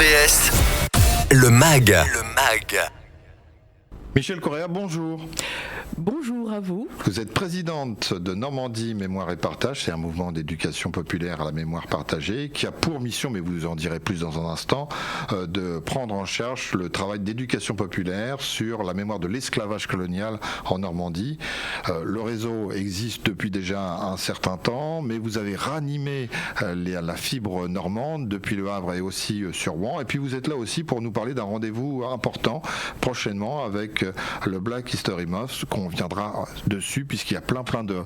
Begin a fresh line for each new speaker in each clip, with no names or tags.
RVVS, le MAG.
Michel Correa, bonjour.
Bonjour à vous.
Vous êtes présidente de Normandie Mémoire et Partage. C'est un mouvement d'éducation populaire à la mémoire partagée qui a pour mission, mais vous en direz plus dans un instant, de prendre en charge le travail d'éducation populaire sur la mémoire de l'esclavage colonial en Normandie. Le réseau existe depuis déjà un certain temps, mais vous avez ranimé la fibre normande depuis Le Havre et aussi sur Rouen. Et puis vous êtes là aussi pour nous parler d'un rendez-vous important prochainement avec le Black History Month, qu'on viendra dessus puisqu'il y a plein de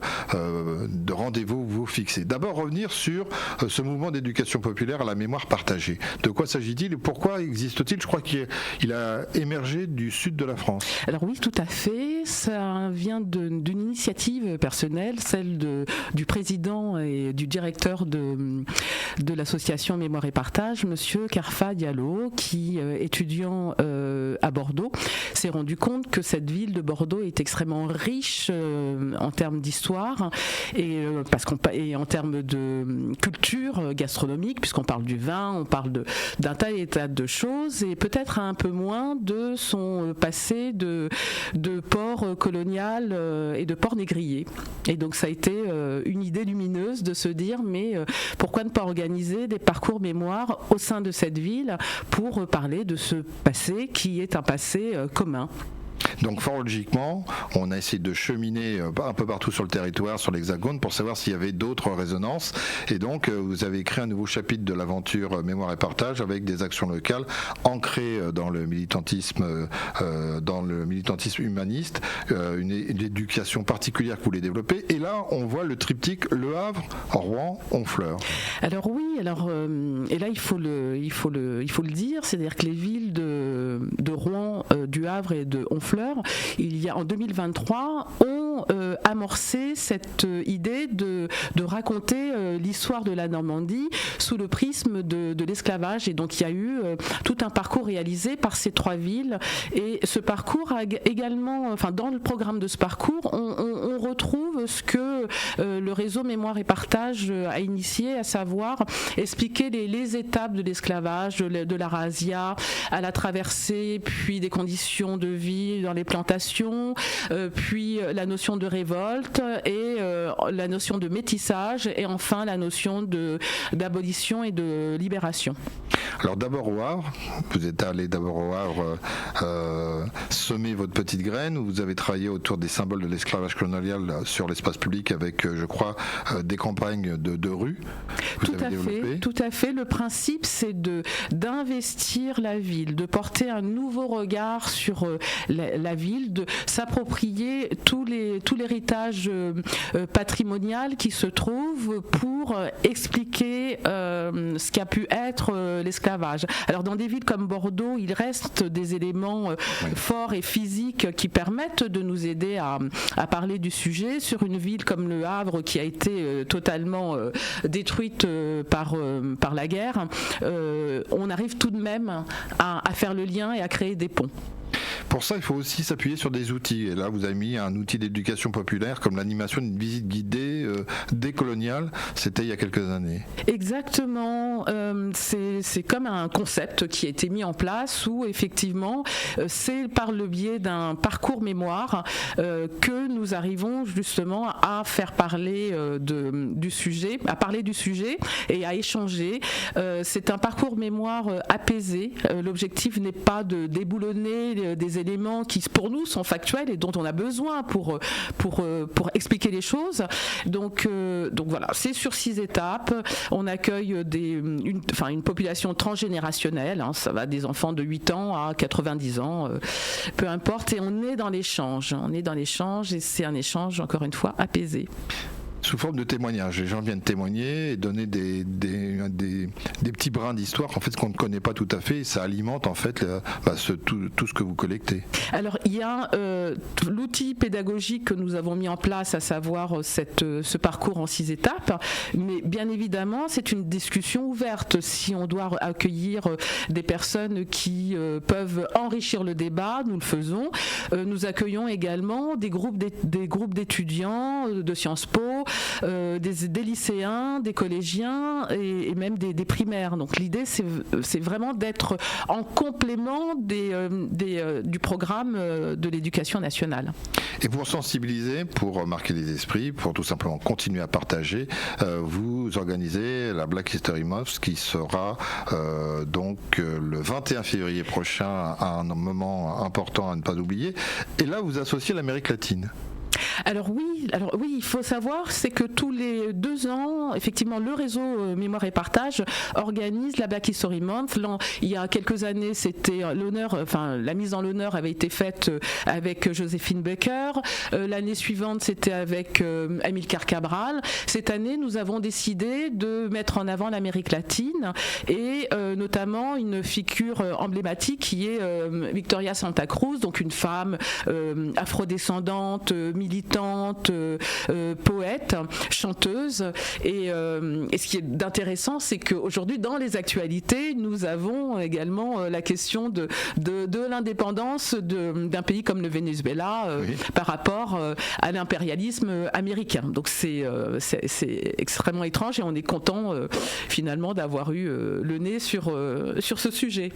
rendez-vous vous fixés. D'abord revenir sur ce mouvement d'éducation populaire à la mémoire partagée. De quoi s'agit-il et pourquoi existe-t-il? Je crois qu'il a émergé du sud de la France.
Alors oui, tout à fait. Ça vient d'une initiative personnelle, celle du président et du directeur de l'association Mémoire et Partage, monsieur Karfa Diallo, qui, étudiant à Bordeaux, s'est rendu compte que cette ville de Bordeaux est extrêmement riche en termes d'histoire et en termes de culture gastronomique, puisqu'on parle du vin, on parle d'un tas et tas de choses, et peut-être un peu moins de son passé de port colonial et de port négrier. Et donc ça a été une idée lumineuse de se dire pourquoi ne pas organiser des parcours mémoire au sein de cette ville pour parler de ce passé qui est un passé commun.
Donc fort logiquement, on a essayé de cheminer un peu partout sur le territoire, sur l'Hexagone, pour savoir s'il y avait d'autres résonances. Et donc vous avez écrit un nouveau chapitre de l'aventure Mémoire et Partage avec des actions locales ancrées dans le militantisme humaniste, une éducation particulière que vous voulez développer. Et là, on voit le triptyque Le Havre, Rouen, Honfleur.
Alors oui, et là il faut le dire, c'est-à-dire que les villes de Rouen, du Havre et de Honfleur, en 2023, ont amorcé cette idée de raconter l'histoire de la Normandie sous le prisme de l'esclavage. Et donc il y a eu tout un parcours réalisé par ces trois villes. Et ce parcours a également, dans le programme de ce parcours, on retrouve ce que le réseau Mémoire et Partage a initié, à savoir expliquer les étapes de l'esclavage, de la razzia à la traversée, puis des conditions de vie dans les plantations, puis la notion de révolte et la notion de métissage, et enfin la notion d'abolition et de libération.
Alors d'abord au Havre, vous êtes allé d'abord au Havre semer votre petite graine, où vous avez travaillé autour des symboles de l'esclavage colonial sur l'espace public avec, je crois, des campagnes de rue.
Tout à fait. Le principe, c'est d'investir la ville, de porter un nouveau regard sur la ville, de s'approprier tout l'héritage patrimonial qui se trouve pour expliquer ce qu'a pu être l'esclavage. Alors dans des villes comme Bordeaux, il reste des éléments forts et physiques qui permettent de nous aider à parler du sujet. Sur une ville comme Le Havre, qui a été totalement détruite par la guerre, on arrive tout de même à faire le lien et à créer des ponts.
Pour ça, il faut aussi s'appuyer sur des outils. Et là, vous avez mis un outil d'éducation populaire comme l'animation d'une visite guidée décoloniale. C'était il y a quelques années.
Exactement. C'est comme un concept qui a été mis en place où, effectivement, c'est par le biais d'un parcours mémoire que nous arrivons justement à faire parler du sujet, à parler du sujet et à échanger. C'est un parcours mémoire apaisé. L'objectif n'est pas de déboulonner des éléments qui pour nous sont factuels et dont on a besoin pour expliquer les choses. Donc voilà, c'est sur 6 étapes. On accueille une population transgénérationnelle, ça va des enfants de 8 ans à 90 ans, peu importe, et on est dans l'échange et c'est un échange, encore une fois, apaisé.
Sous forme de témoignages. Les gens viennent témoigner et donner des petits brins d'histoire en fait qu'on ne connaît pas tout à fait, et ça alimente en fait tout ce que vous collectez.
Alors il y a l'outil pédagogique que nous avons mis en place, à savoir ce parcours en 6 étapes, mais bien évidemment c'est une discussion ouverte. Si on doit accueillir des personnes qui peuvent enrichir le débat, nous le faisons. Nous accueillons également des groupes d'étudiants de Sciences Po, des lycéens, des collégiens et même des primaires. Donc l'idée c'est vraiment d'être en complément du programme de l'éducation nationale.
Et pour sensibiliser, pour marquer les esprits, pour tout simplement continuer à partager, vous organisez la Black History Month qui sera donc le 21 février prochain, un moment important à ne pas oublier. Et là, vous associez l'Amérique latine.
Alors oui, il faut savoir, c'est que tous les 2 ans, effectivement, le réseau Mémoire et Partage organise la Black History Month. Il y a quelques années, c'était la mise en l'honneur avait été faite avec Joséphine Baker. L'année suivante, c'était avec Amilcar Cabral. Cette année, nous avons décidé de mettre en avant l'Amérique latine et notamment une figure emblématique qui est Victoria Santa Cruz, donc une femme afrodescendante, militante, poète, chanteuse. Et ce qui est intéressant, c'est qu'aujourd'hui, dans les actualités, nous avons également la question de l'indépendance d'un pays comme le Venezuela par rapport à l'impérialisme américain. Donc c'est extrêmement étrange et on est content finalement d'avoir eu le nez sur ce sujet.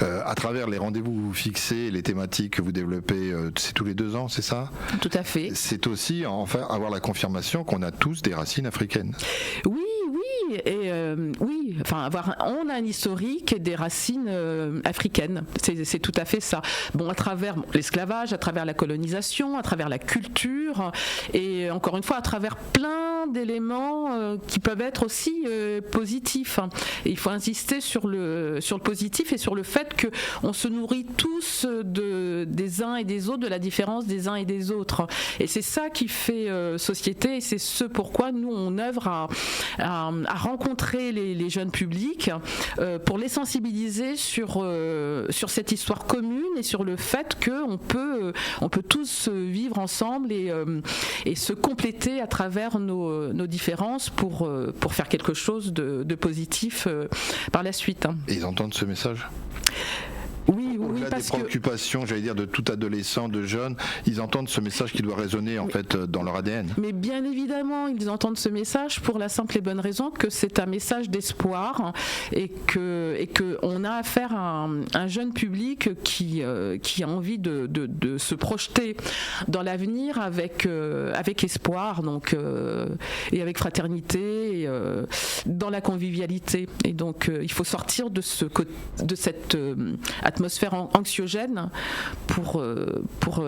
À travers les rendez-vous fixés, les thématiques que vous développez, c'est tous les 2 ans, c'est ça ?
Tout à fait.
C'est aussi enfin avoir la confirmation qu'on a tous des racines africaines.
Oui, et on a un historique des racines africaines. C'est tout à fait ça. Bon, à travers l'esclavage, à travers la colonisation, à travers la culture, et encore une fois, à travers plein d'éléments qui peuvent être aussi positifs. Et il faut insister sur le positif et sur le fait qu'on se nourrit tous des uns et des autres, de la différence des uns et des autres. Et c'est ça qui fait société, et c'est ce pourquoi nous on œuvre à rencontrer les jeunes publics pour les sensibiliser sur cette histoire commune et sur le fait qu'on peut tous vivre ensemble et se compléter à travers nos différences pour faire quelque chose de positif par la suite.
Et ils entendent ce message ?
Oui,
Au-delà des préoccupations, j'allais dire, de tout adolescent, de jeunes, ils entendent ce message qui doit résonner en fait dans leur ADN.
Mais bien évidemment, ils entendent ce message pour la simple et bonne raison que c'est un message d'espoir et que on a affaire à un jeune public qui a envie de se projeter dans l'avenir avec espoir, donc et avec fraternité, et, dans la convivialité. Et donc il faut sortir de cette atmosphère anxiogène pour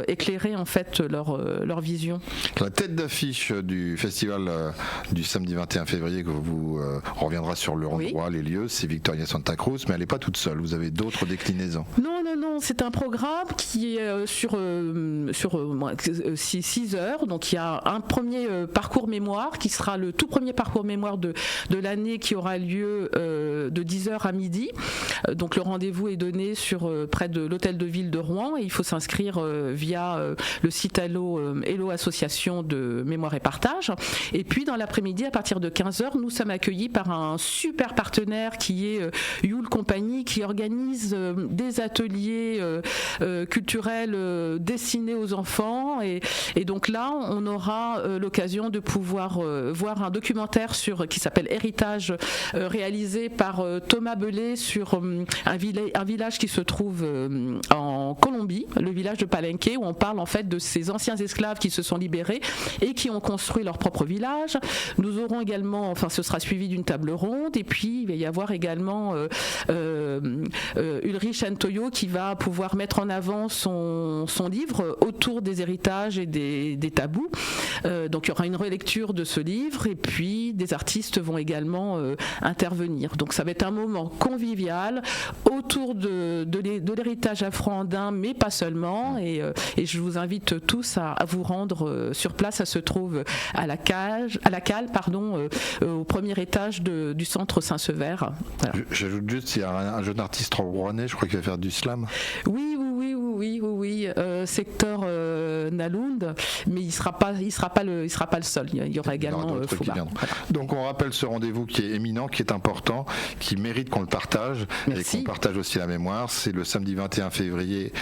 éclairer en fait leur vision.
La tête d'affiche du festival du samedi 21 février, que vous reviendra sur le endroit, les lieux, c'est Victoria Santa Cruz, mais elle n'est pas toute seule, vous avez d'autres déclinaisons.
Non, c'est un programme qui est sur 6 heures, donc il y a un premier parcours mémoire qui sera le tout premier parcours mémoire de l'année qui aura lieu de 10h à midi. Donc le rendez-vous est donné près de l'hôtel de ville de Rouen et il faut s'inscrire via le site Hello Association de Mémoire et Partage. Et puis dans l'après-midi, à partir de 15h, nous sommes accueillis par un super partenaire qui est Yule Compagnie, qui organise des ateliers culturels destinés aux enfants. Et donc là, on aura l'occasion de pouvoir voir un documentaire qui s'appelle Héritage, réalisé par Thomas Bellet sur un village qui se trouve en Colombie, le village de Palenque, où on parle en fait de ces anciens esclaves qui se sont libérés et qui ont construit leur propre village. Nous aurons également, ce sera suivi d'une table ronde, et puis il va y avoir également Ulrich Antoyo qui va pouvoir mettre en avant son livre autour des héritages et des tabous. Donc il y aura une relecture de ce livre et puis des artistes vont également intervenir. Donc ça va être un moment convivial autour de l'héritage afro-andin, mais pas seulement. Et je vous invite tous à vous rendre sur place. Ça se trouve à la cale, au premier étage du centre Saint-Sever. Voilà.
J'ajoute juste, il y a un jeune artiste rouennais, je crois qu'il va faire du slam.
Oui, secteur Nalound, mais il sera pas le seul. Il y aura également Fouba. Voilà.
Donc on rappelle ce rendez-vous qui est éminent, qui est important, qui mérite qu'on le partage.
Merci.
Et qu'on partage aussi la mémoire. C'est le samedi 21 février,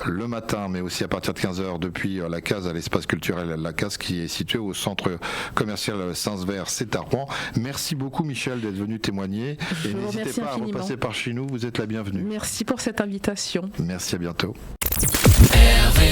le matin, mais aussi à partir de 15h depuis la case à l'espace culturel La Case qui est situé au centre commercial Saint-Sever, c'est à Rouen. Merci beaucoup Michel d'être venu témoigner. Et n'hésitez pas à repasser par chez nous, vous êtes la bienvenue.
Merci pour cette invitation.
Merci, à bientôt.
RV